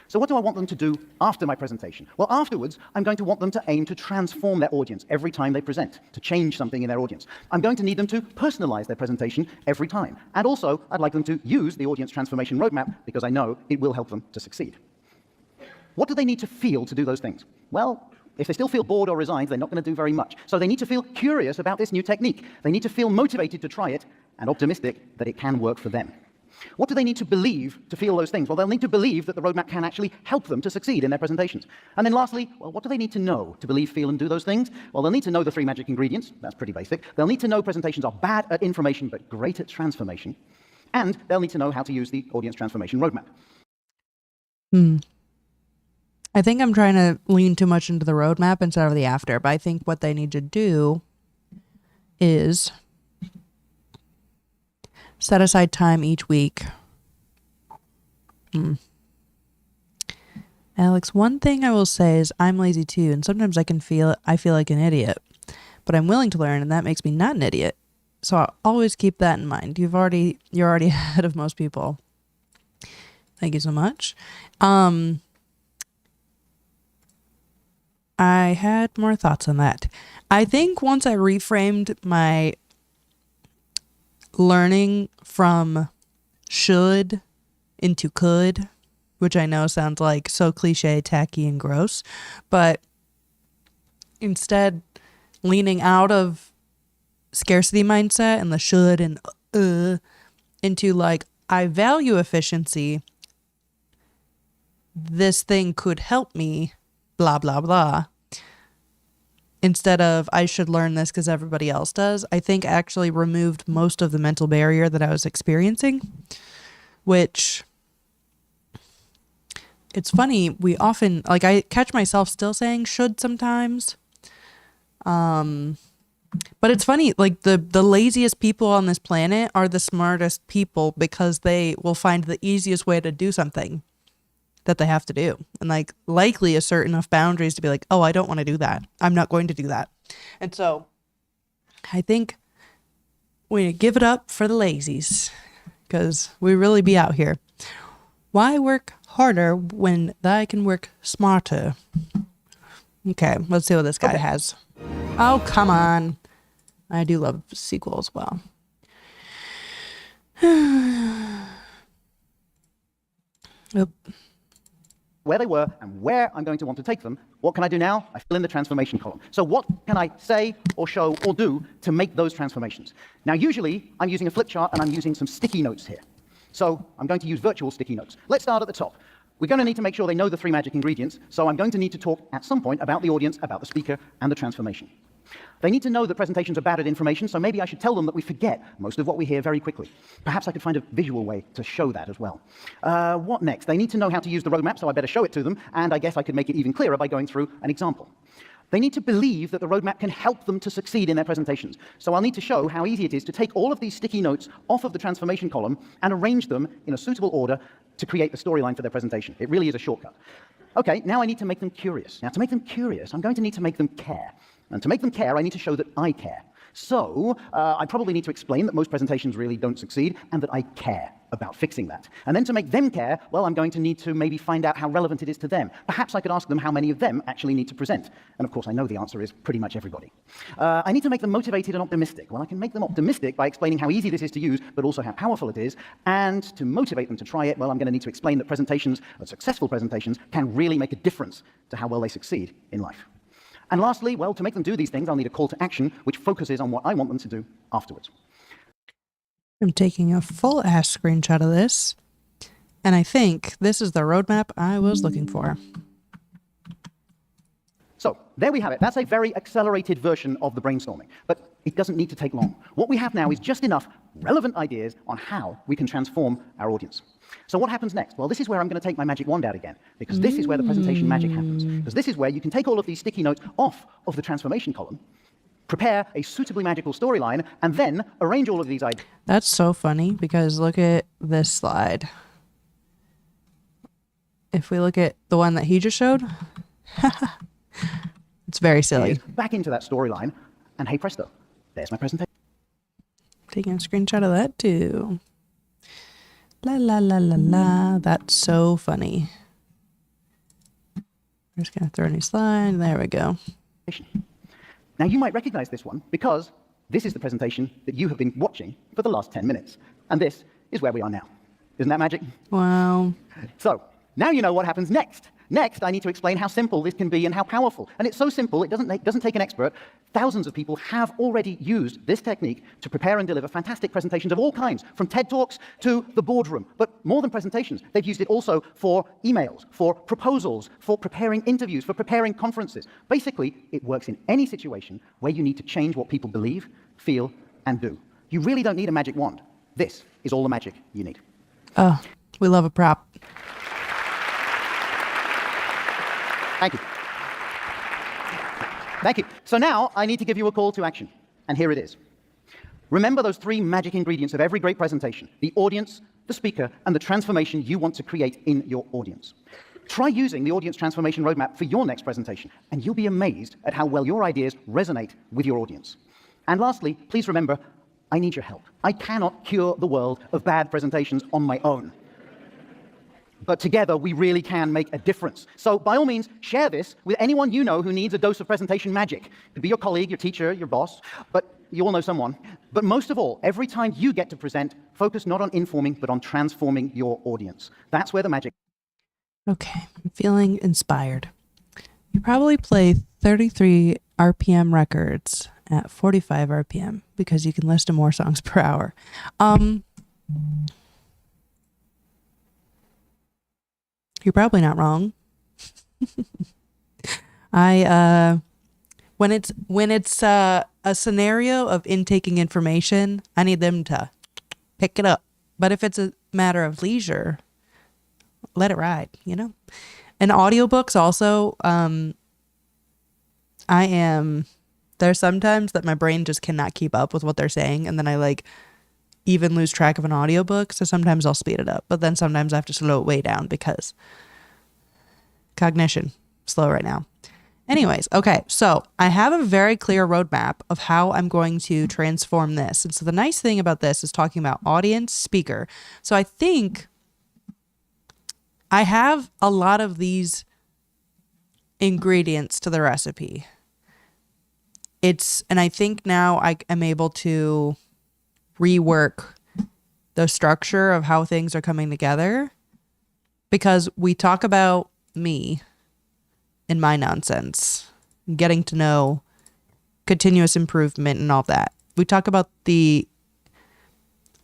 So what do I want them to do after my presentation? Well, afterwards, I'm going to want them to aim to transform their audience every time they present, to change something in their audience. I'm going to need them to personalize their presentation every time. And also, I'd like them to use the audience transformation roadmap because I know it will help them to succeed. What do they need to feel to do those things? Well, if they still feel bored or resigned, they're not going to do very much. So they need to feel curious about this new technique. They need to feel motivated to try it and optimistic that it can work for them. What do they need to believe to feel those things? Well, they'll need to believe that the roadmap can actually help them to succeed in their presentations. And then lastly, well, what do they need to know to believe, feel, and do those things? Well, they'll need to know the 3 magic ingredients. That's pretty basic. They'll need to know presentations are bad at information but great at transformation. And they'll need to know how to use the audience transformation roadmap. I think I'm trying to lean too much into the roadmap instead of the after, but I think what they need to do is set aside time each week. Alex, one thing I will say is I'm lazy too, and sometimes I feel like an idiot, but I'm willing to learn, and that makes me not an idiot. So I'll always keep that in mind. You're already ahead of most people. Thank you so much. I had more thoughts on that. I think once I reframed my learning from should into could, which I know sounds like so cliche, tacky, and gross, but instead leaning out of scarcity mindset and the should and into like, I value efficiency. This thing could help me, blah, blah, blah. Instead of I should learn this because everybody else does, I think actually removed most of the mental barrier that I was experiencing, which it's funny. We often, like, I catch myself still saying should sometimes. But it's funny, like the laziest people on this planet are the smartest people because they will find the easiest way to do something that they have to do, and like likely assert enough boundaries to be like, oh, I don't want to do that. I'm not going to do that. And so I think we need to give it up for the lazies because we really be out here. Why work harder when I can work smarter? Okay, let's see what this guy has. Oh, come on. I do love SQL as well. Oop. Where they were and where I'm going to want to take them. What can I do now? I fill in the transformation column. So what can I say or show or do to make those transformations? Now, usually, I'm using a flip chart and I'm using some sticky notes here. So I'm going to use virtual sticky notes. Let's start at the top. We're going to need to make sure they know the 3 magic ingredients, so I'm going to need to talk at some point about the audience, about the speaker, and the transformation. They need to know that presentations are bad at information, so maybe I should tell them that we forget most of what we hear very quickly. Perhaps I could find a visual way to show that as well. What next? They need to know how to use the roadmap, so I better show it to them, and I guess I could make it even clearer by going through an example. They need to believe that the roadmap can help them to succeed in their presentations. So I'll need to show how easy it is to take all of these sticky notes off of the transformation column and arrange them in a suitable order to create the storyline for their presentation. It really is a shortcut. Okay, now I need to make them curious. Now, to make them curious, I'm going to need to make them care. And to make them care, I need to show that I care. So I probably need to explain that most presentations really don't succeed and that I care about fixing that. And then to make them care, well, I'm going to need to maybe find out how relevant it is to them. Perhaps I could ask them how many of them actually need to present. And of course, I know the answer is pretty much everybody. I need to make them motivated and optimistic. Well, I can make them optimistic by explaining how easy this is to use, but also how powerful it is. And to motivate them to try it, well, I'm going to need to explain that presentations, successful presentations, can really make a difference to how well they succeed in life. And lastly, well, to make them do these things, I'll need a call to action which focuses on what I want them to do afterwards. I'm taking a full ass screenshot of this, and I think this is the roadmap I was looking for. So there we have it. That's a very accelerated version of the brainstorming, but it doesn't need to take long. What we have now is just enough relevant ideas on how we can transform our audience. So what happens next? Well, this is where I'm going to take my magic wand out again, because this is where the presentation magic happens. Because this is where you can take all of these sticky notes off of the transformation column, prepare a suitably magical storyline, and then arrange all of these ideas. That's so funny because look at this slide. If we look at the one that he just showed, it's very silly. Back into that storyline, and hey presto, there's my presentation. Taking a screenshot of that too. La la la la la. That's so funny. We're just gonna throw a new slide. There we go. Now you might recognize this one because this is the presentation that you have been watching for the last 10 minutes. And this is where we are now. Isn't that magic? Wow. So now you know what happens next. Next, I need to explain how simple this can be and how powerful. And it's so simple, it doesn't take an expert. Thousands of people have already used this technique to prepare and deliver fantastic presentations of all kinds, from TED Talks to the boardroom. But more than presentations, they've used it also for emails, for proposals, for preparing interviews, for preparing conferences. Basically, it works in any situation where you need to change what people believe, feel, and do. You really don't need a magic wand. This is all the magic you need. Oh, we love a prop. Thank you. Thank you. So now I need to give you a call to action, and here it is. Remember those 3 magic ingredients of every great presentation: the audience, the speaker, and the transformation you want to create in your audience. Try using the audience transformation roadmap for your next presentation, and you'll be amazed at how well your ideas resonate with your audience. And lastly, please remember, I need your help. I cannot cure the world of bad presentations on my own. But together, we really can make a difference. So by all means, share this with anyone you know who needs a dose of presentation magic. It could be your colleague, your teacher, your boss, but you all know someone. But most of all, every time you get to present, focus not on informing, but on transforming your audience. That's where the magic. Okay, I'm feeling inspired. You probably play 33 RPM records at 45 RPM because you can listen to more songs per hour. You're probably not wrong. When it's a scenario of intaking information, I need them to pick it up. But if it's a matter of leisure, let it ride, you know? And audiobooks also, there's sometimes that my brain just cannot keep up with what they're saying, and then I even lose track of an audiobook, so sometimes I'll speed it up, but then sometimes I have to slow it way down because cognition, slow right now. Anyways, okay, so I have a very clear roadmap of how I'm going to transform this. And so the nice thing about this is talking about audience, speaker. So I think I have a lot of these ingredients to the recipe. And I think now I am able to rework the structure of how things are coming together, because we talk about me and my nonsense, getting to know, continuous improvement and all that. We talk about the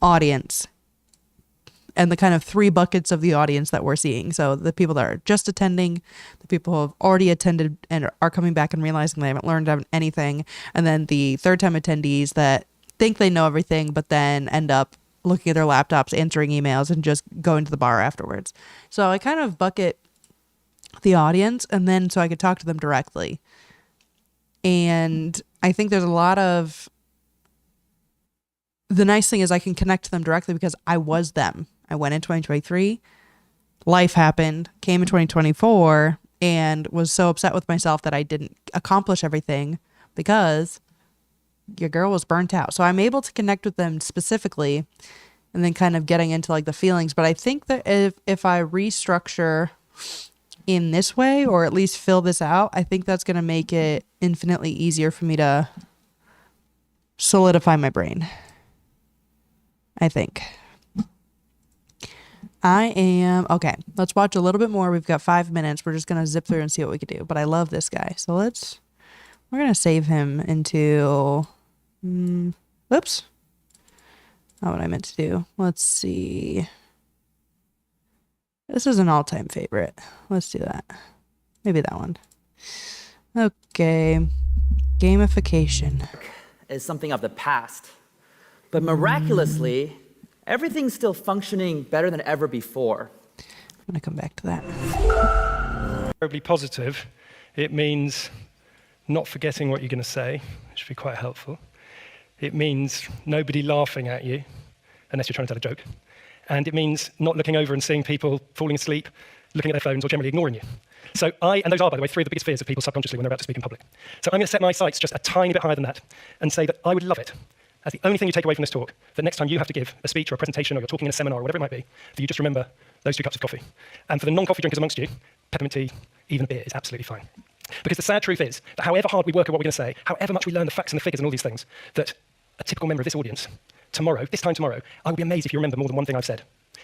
audience and the kind of 3 buckets of the audience that we're seeing. So the people that are just attending, the people who have already attended and are coming back and realizing they haven't learned anything, and then the third-time attendees that think they know everything, but then end up looking at their laptops, answering emails, and just going to the bar afterwards. So I kind of bucket the audience, and then so I could talk to them directly. And I think there's a lot of, the nice thing is I can connect to them directly because I was them. I went in 2023, life happened, came in 2024, and was so upset with myself that I didn't accomplish everything. because your girl was burnt out. So I'm able to connect with them specifically and then kind of getting into like the feelings. But I think that if I restructure in this way, or at least fill this out, I think that's going to make it infinitely easier for me to solidify my brain. I think. Okay, let's watch a little bit more. We've got 5 minutes. We're just going to zip through and see what we can do. But I love this guy. So we're going to save him into, whoops. Not what I meant to do. Let's see. This is an all-time favorite. Let's do that. Maybe that one. Okay. Gamification. Is something of the past. But miraculously, everything's still functioning better than ever before. I'm going to come back to that. Terribly positive, it means not forgetting what you're going to say, which would be quite helpful. It means nobody laughing at you, unless you're trying to tell a joke. And it means not looking over and seeing people falling asleep, looking at their phones, or generally ignoring you. So and those are, by the way, 3 of the biggest fears of people subconsciously when they're about to speak in public. So I'm going to set my sights just a tiny bit higher than that and say that I would love it, as the only thing you take away from this talk, that next time you have to give a speech or a presentation or you're talking in a seminar or whatever it might be, that you just remember those 2 cups of coffee. And for the non-coffee drinkers amongst you, peppermint tea, even a beer is absolutely fine. Because the sad truth is that however hard we work at what we're going to say, however much we learn the facts and the figures and all these things, that a typical member of this audience, this time tomorrow, I will be amazed if you remember more than one thing I've said.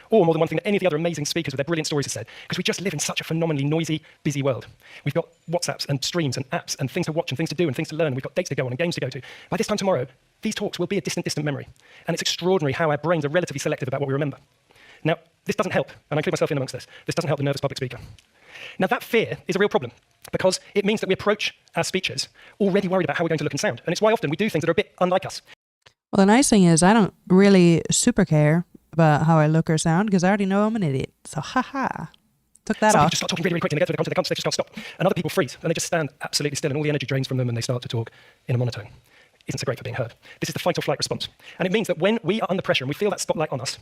Or more than one thing that any of the other amazing speakers with their brilliant stories have said, because we just live in such a phenomenally noisy, busy world. We've got WhatsApps and streams and apps and things to watch and things to do and things to learn. And we've got dates to go on and games to go to. By this time tomorrow, these talks will be a distant, distant memory. And it's extraordinary how our brains are relatively selective about what we remember. Now, this doesn't help, and I include myself in amongst this. This doesn't help the nervous public speaker. Now, that fear is a real problem, because it means that we approach our speeches already worried about how we're going to look and sound. And it's why often we do things that are a bit unlike us. Well, the nice thing is I don't really super care about how I look or sound because I already know I'm an idiot. So, haha. Took that Some off. people just start talking really, really quickly and they get to the context, they just can't stop. And other people freeze and they just stand absolutely still and all the energy drains from them and they start to talk in a monotone. Isn't so great for being heard. This is the fight or flight response. And it means that when we are under pressure and we feel that spotlight on us,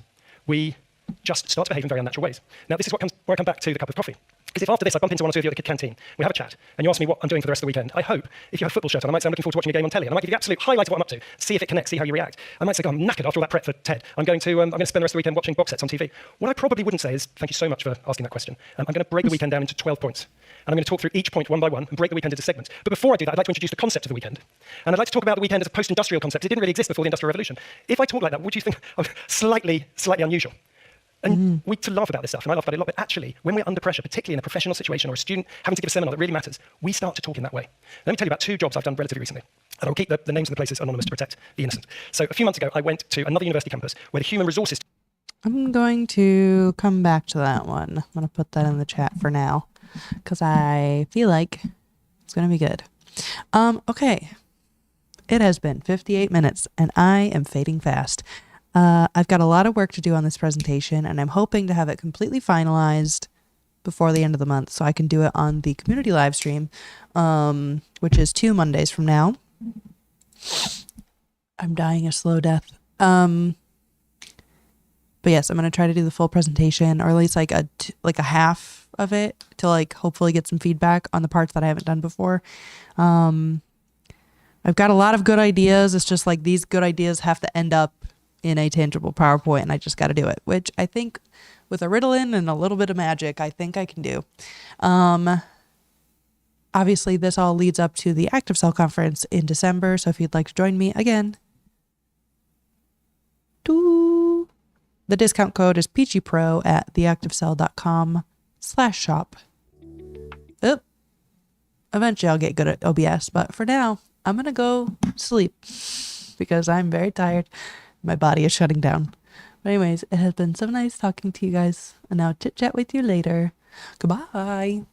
we just start to behave in very unnatural ways. Now, this is where I come back to the cup of coffee. Because if after this I bump into one or two of you at the canteen, we have a chat, and you ask me what I'm doing for the rest of the weekend, I hope, if you have a football shirt on, I might say I'm looking forward to watching a game on telly, and I might give you the absolute highlight of what I'm up to, see if it connects, see how you react. I might say, God, I'm knackered after all that prep for TED. I'm going to spend the rest of the weekend watching box sets on TV. What I probably wouldn't say is, thank you so much for asking that question. I'm going to break the weekend down into 12 points. And I'm going to talk through each point one by one and break the weekend into segments. But before I do that, I'd like to introduce the concept of the weekend. And I'd like to talk about the weekend as a post-industrial concept. It didn't really exist before the Industrial Revolution. If I talk like that, would you think I'm slightly unusual? And we to laugh about this stuff, and I laugh about it a lot, but actually, when we're under pressure, particularly in a professional situation or a student having to give a seminar that really matters, we start to talk in that way. Let me tell you about 2 jobs I've done relatively recently. And I'll keep the names of the places anonymous to protect the innocent. So a few months ago, I went to another university campus where the human resources... I'm going to come back to that one. I'm going to put that in the chat for now because I feel like it's going to be good. Okay. It has been 58 minutes and I am fading fast. I've got a lot of work to do on this presentation and I'm hoping to have it completely finalized before the end of the month so I can do it on the community live stream, which is 2 Mondays from now. I'm dying a slow death. But yes, I'm going to try to do the full presentation or at least like a half of it to like hopefully get some feedback on the parts that I haven't done before. I've got a lot of good ideas. It's just like these good ideas have to end up in a tangible PowerPoint and I just got to do it, which I think with a Ritalin and a little bit of magic, I think I can do. Obviously this all leads up to the Active Cell conference in December. So if you'd like to join me again, the discount code is PeachyPro at theactivecell.com/shop. Eventually I'll get good at OBS, but for now I'm going to go sleep because I'm very tired. My body is shutting down. But anyways, it has been so nice talking to you guys. And I'll chit chat with you later. Goodbye.